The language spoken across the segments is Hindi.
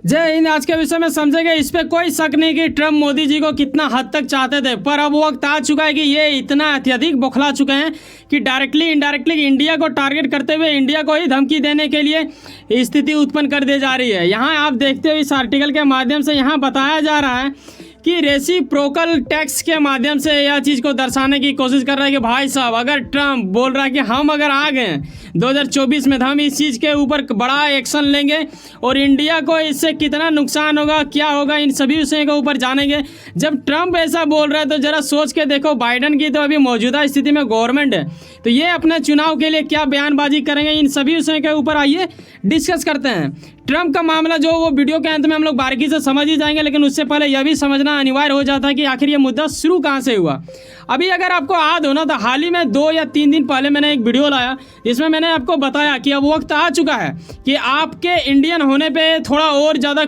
जय हिंद। आज के विषय में समझेंगे, इस पे कोई शक नहीं कि ट्रम्प मोदी जी को कितना हद तक चाहते थे, पर अब वक्त आ चुका है कि ये इतना अत्यधिक बौखला चुके हैं कि डायरेक्टली इनडायरेक्टली इंडिया को टारगेट करते हुए इंडिया को ही धमकी देने के लिए स्थिति उत्पन्न कर दी जा रही है। यहाँ आप देखते हो इस आर्टिकल के माध्यम से यहाँ बताया जा रहा है कि रेसिप्रोकल टैक्स के माध्यम से यह चीज़ को दर्शाने की कोशिश कर रहा है कि भाई साहब, अगर ट्रम्प बोल रहा है कि हम अगर आ गए 2024 में तो हम इस चीज़ के ऊपर बड़ा एक्शन लेंगे और इंडिया को इससे कितना नुकसान होगा, क्या होगा, इन सभी विषयों के ऊपर जानेंगे। जब ट्रम्प ऐसा बोल रहा है तो ज़रा सोच के देखो, बाइडन की तो अभी मौजूदा स्थिति में गवर्नमेंट है, तो ये अपने चुनाव के लिए क्या बयानबाजी करेंगे, इन सभी विषयों के ऊपर आइए डिस्कस करते हैं। ट्रम्प का मामला जो वो वीडियो के अंत में हम लोग बारीकी से समझ ही जाएंगे, लेकिन उससे पहले यह भी समझना अनिवार्य हो जाता है कि आखिर ये मुद्दा शुरू कहाँ से हुआ। अभी अगर आपको याद हो ना, तो हाल ही में 2 या 3 दिन पहले मैंने एक वीडियो लाया जिसमें मैंने आपको बताया कि अब वक्त आ चुका है कि आपके इंडियन होने पे थोड़ा और ज़्यादा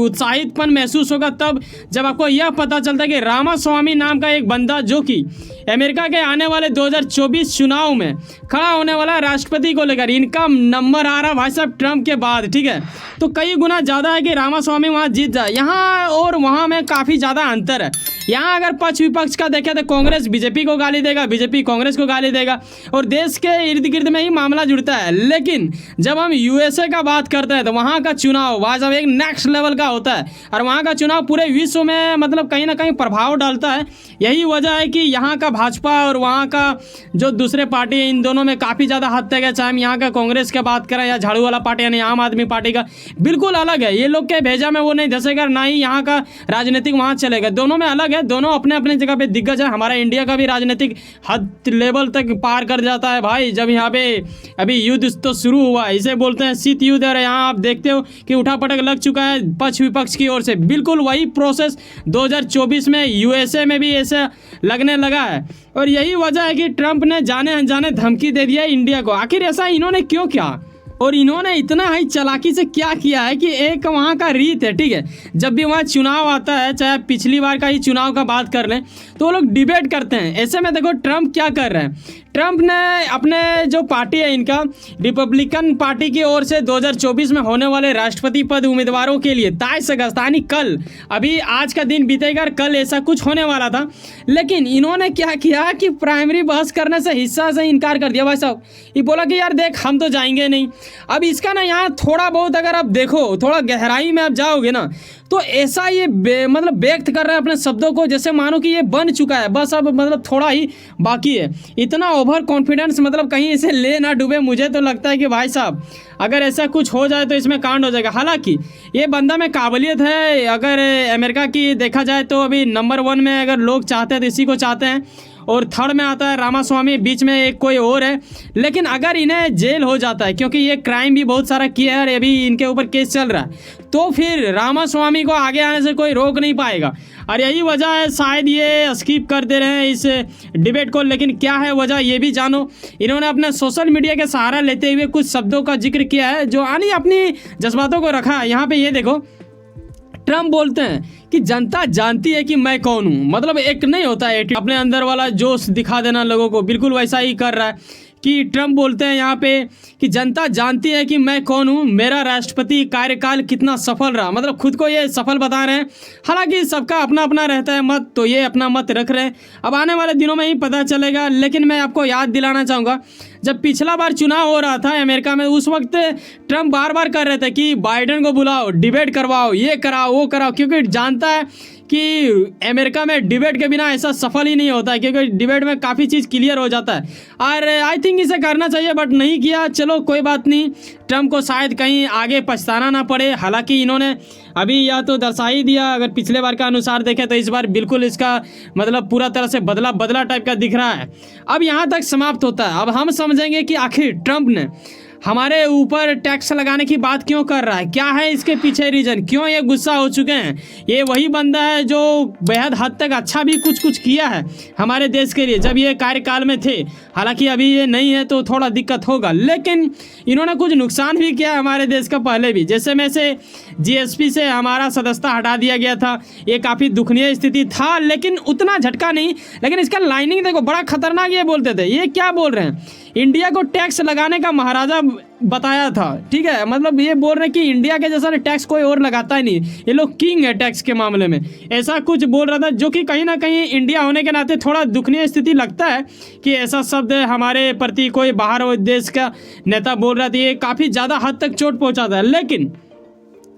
उत्साहितपन महसूस होगा तब जब आपको यह पता चलता है कि रामास्वामी नाम का एक बंदा, जो कि अमेरिका के आने वाले 2024 चुनाव में खड़ा होने वाला राष्ट्रपति को लेकर, इनका नंबर आ रहा भाई साहब ट्रम्प के बाद, ठीक है। तो कई गुना ज़्यादा है कि रामास्वामी वहाँ जीत जाए। यहाँ और वहाँ में काफ़ी ज़्यादा अंतर है। यहाँ अगर पक्ष विपक्ष का देखें तो कांग्रेस बीजेपी को गाली देगा, बीजेपी कांग्रेस को गाली देगा और देश के इर्द गिर्द में ही मामला जुड़ता है। लेकिन जब हम यूएसए का बात करते हैं तो वहाँ का चुनाव वास्तव एक नेक्स्ट लेवल का होता है और वहाँ का चुनाव पूरे विश्व में मतलब कहीं ना कहीं प्रभाव डालता है। यही वजह है कि यहाँ का भाजपा और वहाँ का जो दूसरे पार्टी है, इन दोनों में काफ़ी ज़्यादा हद तक है। चाहे हम यहाँ का कांग्रेस की बात करें या झाड़ू वाला पार्टी यानी आम आदमी पार्टी का, बिल्कुल अलग है। ये लोग के भेजा में वो नहीं धसेगा, ना ही यहाँ का राजनीतिक वहाँ चलेगा। दोनों में अलग है, दोनों अपने अपने जगह पे दिग्गज है। हमारा इंडिया का भी राजनीतिक हद लेवल तक पार कर जाता है भाई जब यहाँ पे अभी युद्ध तो शुरू हुआ, इसे बोलते हैं शीत युद्ध। और यहाँ आप देखते हो कि उठापटक लग चुका है पक्ष विपक्ष की ओर से। बिल्कुल वही प्रोसेस 2024 में यूएसए में भी ऐसा लगने लगा है और यही वजह है कि ट्रम्प ने जाने अनजाने धमकी दे दिया इंडिया को। आखिर ऐसा इन्होंने क्यों किया और इन्होंने इतना ही चालाकी से क्या किया है कि एक वहाँ का रीत है, ठीक है, जब भी वहाँ चुनाव आता है, चाहे पिछली बार का ही चुनाव का बात कर लें, तो वो लोग डिबेट करते हैं। ऐसे में देखो ट्रम्प क्या कर रहे हैं। ट्रम्प ने अपने जो पार्टी है इनका रिपब्लिकन पार्टी की ओर से 2024 में होने वाले राष्ट्रपति पद उम्मीदवारों के लिए 23 अगस्त यानी कल, अभी आज का दिन बीतेगा, कल ऐसा कुछ होने वाला था, लेकिन इन्होंने क्या किया कि प्राइमरी बहस करने से हिस्सा से इनकार कर दिया। भाई साहब ये बोला कि यार देख हम तो जाएंगे नहीं। अब इसका ना यहाँ थोड़ा बहुत अगर आप देखो, थोड़ा गहराई में आप जाओगे ना, तो ऐसा ये मतलब व्यक्त कर रहे हैं अपने शब्दों को जैसे मानो कि ये बन चुका है, बस अब मतलब थोड़ा ही बाकी है। इतना ओवर कॉन्फिडेंस मतलब कहीं इसे ले ना डूबे। मुझे तो लगता है कि भाई साहब अगर ऐसा कुछ हो जाए तो इसमें कांड हो जाएगा। हालांकि ये बंदा में काबिलियत है, अगर अमेरिका की देखा जाए तो अभी नंबर 1 में अगर लोग चाहते हैं तो इसी को चाहते हैं और 3rd में आता है रामास्वामी, बीच में एक कोई और है। लेकिन अगर इन्हें जेल हो जाता है, क्योंकि ये क्राइम भी बहुत सारा किया है और अभी इनके ऊपर केस चल रहा है, तो फिर रामास्वामी को आगे आने से कोई रोक नहीं पाएगा। और यही वजह है शायद ये स्किप कर दे रहे हैं इस डिबेट को। लेकिन क्या है वजह ये भी जानो। इन्होंने अपने सोशल मीडिया के सहारा लेते हुए कुछ शब्दों का जिक्र किया है जो यानी अपनी जज्बातों को रखा है। यहाँ पे ये देखो, ट्रम्प बोलते हैं कि जनता जानती है कि मैं कौन हूँ। मतलब एक नहीं होता है अपने अंदर वाला जोश दिखा देना लोगों को, बिल्कुल वैसा ही कर रहा है कि ट्रम्प बोलते हैं यहाँ पे कि जनता जानती है कि मैं कौन हूँ, मेरा राष्ट्रपति कार्यकाल कितना सफल रहा। मतलब खुद को ये सफल बता रहे हैं। हालांकि सबका अपना अपना रहता है मत, तो ये अपना मत रख रहे हैं। अब आने वाले दिनों में ही पता चलेगा। लेकिन मैं आपको याद दिलाना चाहूँगा, जब पिछला बार चुनाव हो रहा था अमेरिका में, उस वक्त ट्रम्प बार बार कर रहे थे कि बाइडन को बुलाओ, डिबेट करवाओ, ये कराओ वो कराओ, क्योंकि जानता है कि अमेरिका में डिबेट के बिना ऐसा सफल ही नहीं होता है, क्योंकि डिबेट में काफ़ी चीज़ क्लियर हो जाता है। और आई थिंक इसे करना चाहिए बट नहीं किया। चलो कोई बात नहीं, ट्रम्प को शायद कहीं आगे पछताना ना पड़े। हालांकि इन्होंने अभी या तो दर्शा ही दिया, अगर पिछले बार का अनुसार देखें तो इस बार बिल्कुल इसका मतलब पूरा तरह से बदला टाइप का दिख रहा है। अब यहाँ तक समाप्त होता है। अब हम समझेंगे कि आखिर ट्रम्प ने हमारे ऊपर टैक्स लगाने की बात क्यों कर रहा है, क्या है इसके पीछे रीजन, क्यों ये गुस्सा हो चुके हैं। ये वही बंदा है जो बेहद हद तक अच्छा भी कुछ किया है हमारे देश के लिए जब ये कार्यकाल में थे। हालांकि अभी ये नहीं है तो थोड़ा दिक्कत होगा, लेकिन इन्होंने कुछ नुकसान भी किया हमारे देश का पहले भी। जैसे में से जीएसपी से हमारा सदस्यता हटा दिया गया था, ये काफ़ी दुखनीय स्थिति था, लेकिन उतना झटका नहीं। लेकिन इसका लाइनिंग देखो, बड़ा खतरनाक ये बोलते थे। ये क्या बोल रहे हैं, इंडिया को टैक्स लगाने का महाराजा बताया था, ठीक है। मतलब ये बोल रहे हैं कि इंडिया के जैसा टैक्स कोई और लगाता ही नहीं, ये लोग किंग है टैक्स के मामले में, ऐसा कुछ बोल रहा था। जो कि कहीं ना कहीं इंडिया होने के नाते थोड़ा दुखनीय स्थिति लगता है कि ऐसा शब्द हमारे प्रति कोई बाहर देश का नेता बोल रहा था, ये काफ़ी ज़्यादा हद तक चोट पहुँचाता है। लेकिन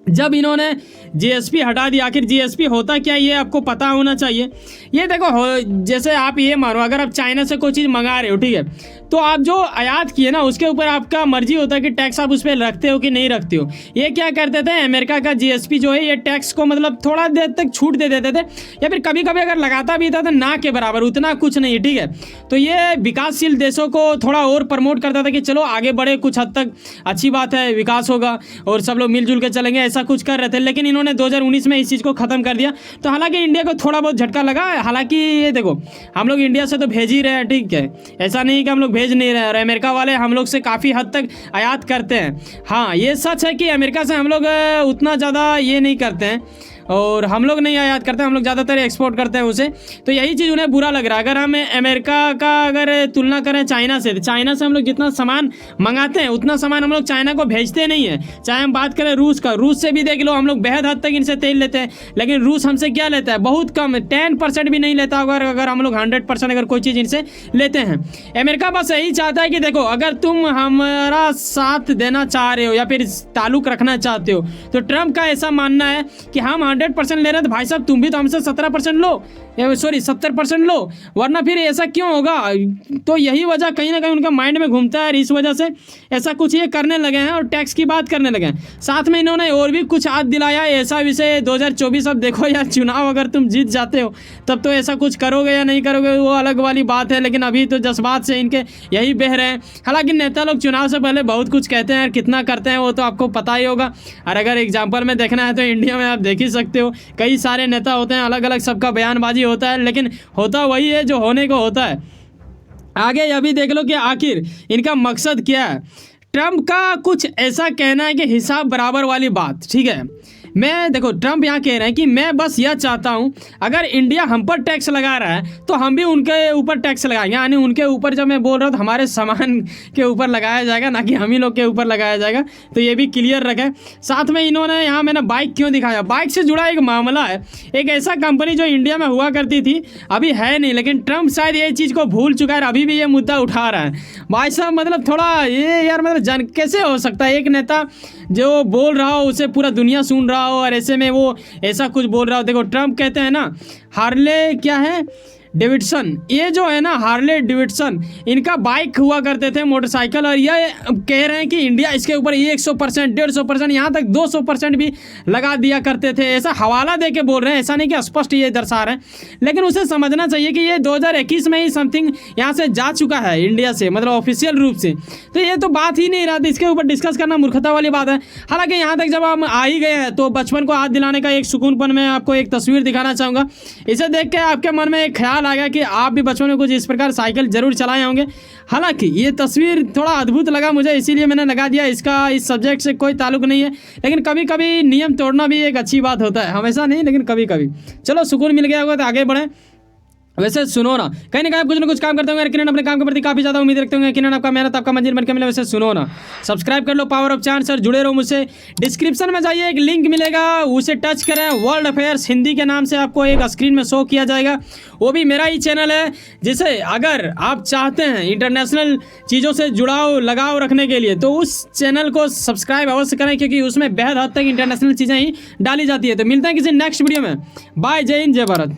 जब इन्होंने जीएसपी हटा दिया, आखिर जीएसपी होता क्या ये आपको पता होना चाहिए। ये देखो, जैसे आप ये मानो अगर आप चाइना से कोई चीज़ मंगा रहे हो, ठीक है, तो आप जो आयात किए ना उसके ऊपर आपका मर्जी होता है कि टैक्स आप उस पर रखते हो कि नहीं रखते हो। ये क्या करते थे, अमेरिका का जीएसपी जो है ये टैक्स को मतलब थोड़ा देर तक छूट दे देते थे, या फिर कभी कभी अगर लगाता भी था तो ना के बराबर, उतना कुछ नहीं, ठीक है। तो ये विकासशील देशों को थोड़ा और प्रमोट करता था कि चलो आगे बढ़े, कुछ हद तक अच्छी बात है, विकास होगा और सब लोग मिलजुल के चलेंगे, ऐसा कुछ कर रहे थे। लेकिन इन्होंने 2019 में इस चीज़ को ख़त्म कर दिया। तो हालांकि इंडिया को थोड़ा बहुत झटका लगा। हालांकि ये देखो, हम लोग इंडिया से तो भेज ही रहे हैं, ठीक है, ऐसा नहीं कि हम लोग भेज नहीं रहे हैं। और अमेरिका वाले हम लोग से काफ़ी हद तक आयात करते हैं। हाँ, ये सच है कि अमेरिका से हम लोग उतना ज़्यादा ये नहीं करते हैं, और हम लोग नहीं आयात करते, हम लोग ज़्यादातर एक्सपोर्ट करते हैं उसे। तो यही चीज़ उन्हें बुरा लग रहा है। अगर हम अमेरिका का अगर तुलना करें चाइना से, तो चाइना से हम लोग जितना सामान मंगाते हैं उतना सामान हम लोग चाइना को भेजते नहीं हैं। चाहे हम बात करें रूस का, रूस से भी देख लो, हम लोग बेहद हद तक इनसे तेल लेते हैं, लेकिन रूस हमसे क्या लेता है, बहुत कम, 10% भी नहीं लेता अगर हम लोग 100% अगर कोई चीज़ इनसे लेते हैं। अमेरिका बस यही चाहता है कि देखो, अगर तुम हमारा साथ देना चाह रहे हो या फिर ताल्लुक़ रखना चाहते हो, तो ट्रंप का ऐसा मानना है कि हम 100% ले रहे हैं, तो भाई साहब तुम भी तो हमसे 17% लो, सॉरी 70% लो, वरना फिर ऐसा क्यों होगा। तो यही वजह कहीं ना कहीं उनका माइंड में घूमता है, इस वजह से ऐसा कुछ ये करने लगे हैं और टैक्स की बात करने लगे हैं। साथ में इन्होंने और भी कुछ याद दिलाया, ऐसा विषय 2024 अब देखो यार, चुनाव अगर तुम जीत जाते हो तब तो ऐसा कुछ करोगे या नहीं करोगे वो अलग वाली बात है, लेकिन अभी तो जज्बात से इनके यही बह रहे हैं। हालांकि नेता लोग चुनाव से पहले बहुत कुछ कहते हैं और कितना करते हैं वो तो आपको पता ही होगा। और अगर एग्जाम्पल में देखना है तो इंडिया में आप देख ही सकते हो, कई सारे नेता होते हैं, अलग अलग सबका बयानबाजी होता है, लेकिन होता वही है जो होने को होता है। आगे यह भी देख लो कि आखिर इनका मकसद क्या है। ट्रंप का कुछ ऐसा कहना है कि हिसाब बराबर वाली बात, ठीक है। मैं देखो, ट्रंप यहाँ कह रहे हैं कि मैं बस यह चाहता हूँ अगर इंडिया हम पर टैक्स लगा रहा है तो हम भी उनके ऊपर टैक्स लगाएंगे, यानी उनके ऊपर, जब मैं बोल रहा हूँ तो हमारे सामान के ऊपर लगाया जाएगा, ना कि हम ही लोग के ऊपर लगाया जाएगा। तो ये भी क्लियर रखें। साथ में इन्होंने यहाँ मैंने बाइक क्यों दिखाया, बाइक से जुड़ा एक मामला है। एक ऐसा कंपनी जो इंडिया में हुआ करती थी, अभी है नहीं, लेकिन ट्रंप शायद ये चीज़ को भूल चुका है, अभी भी ये मुद्दा उठा रहा है। भाई साहब मतलब थोड़ा ये यार, मतलब कैसे हो सकता है एक नेता जो बोल रहा हो उसे पूरा दुनिया सुन रहा हो और ऐसे में वो ऐसा कुछ बोल रहा हो। देखो, ट्रंप कहते हैं ना, हार्ले क्या है, डेविडसन, ये जो है ना हार्ले डेविडसन, इनका बाइक हुआ करते थे, मोटरसाइकिल, और ये कह रहे हैं कि इंडिया इसके ऊपर 100%, 150%, यहाँ तक 200% भी लगा दिया करते थे। ऐसा हवाला दे के बोल रहे हैं, ऐसा नहीं कि स्पष्ट ये दर्शा रहे हैं। लेकिन उसे समझना चाहिए कि ये 2021 में ही समथिंग यहाँ से जा चुका है इंडिया से, मतलब ऑफिशियल रूप से। तो ये तो बात ही नहीं रहा था, इसके ऊपर डिस्कस करना मूर्खता वाली बात है। हालांकि यहाँ तक जब हम आ ही गए हैं तो बचपन को हाथ दिलाने का एक सुकूनपन मैं आपको एक तस्वीर दिखाना चाहूँगा। इसे देख के आपके मन में एक ख्याल आ गया कि आप भी बचपन में कुछ इस प्रकार साइकिल जरूर चलाए होंगे। हालांकि ये तस्वीर थोड़ा अद्भुत लगा मुझे, इसीलिए मैंने लगा दिया। इसका इस सब्जेक्ट से कोई ताल्लुक नहीं है, लेकिन कभी कभी नियम तोड़ना भी एक अच्छी बात होता है, हमेशा नहीं लेकिन कभी कभी। चलो, सुकून मिल गया होगा तो आगे बढ़ें। वैसे सुनो ना, कहीं ना कहीं कुछ ना कुछ काम करते होंगे, किरण अपने काम के प्रति काफ़ी ज़्यादा उम्मीद रखते होंगे, किरण आपका मेहनत आपका मंजिल बन के मिले। वैसे सुनो ना, सब्सक्राइब कर low power of chance sir, जुड़े रहो मुझसे। डिस्क्रिप्शन में जाइए, एक लिंक मिलेगा, उसे टच करें, वर्ल्ड अफेयर्स हिंदी के नाम से आपको एक स्क्रीन में शो किया जाएगा। वो भी मेरा ही चैनल है, जिसे अगर आप चाहते हैं इंटरनेशनल चीज़ों से जुड़ाव लगाव रखने के लिए तो उस चैनल को सब्सक्राइब अवश्य करें, क्योंकि उसमें बेहद हद तक इंटरनेशनल चीज़ें ही डाली जाती है। तो मिलते हैं किसी नेक्स्ट वीडियो में। बाय, जय हिंद, जय भारत।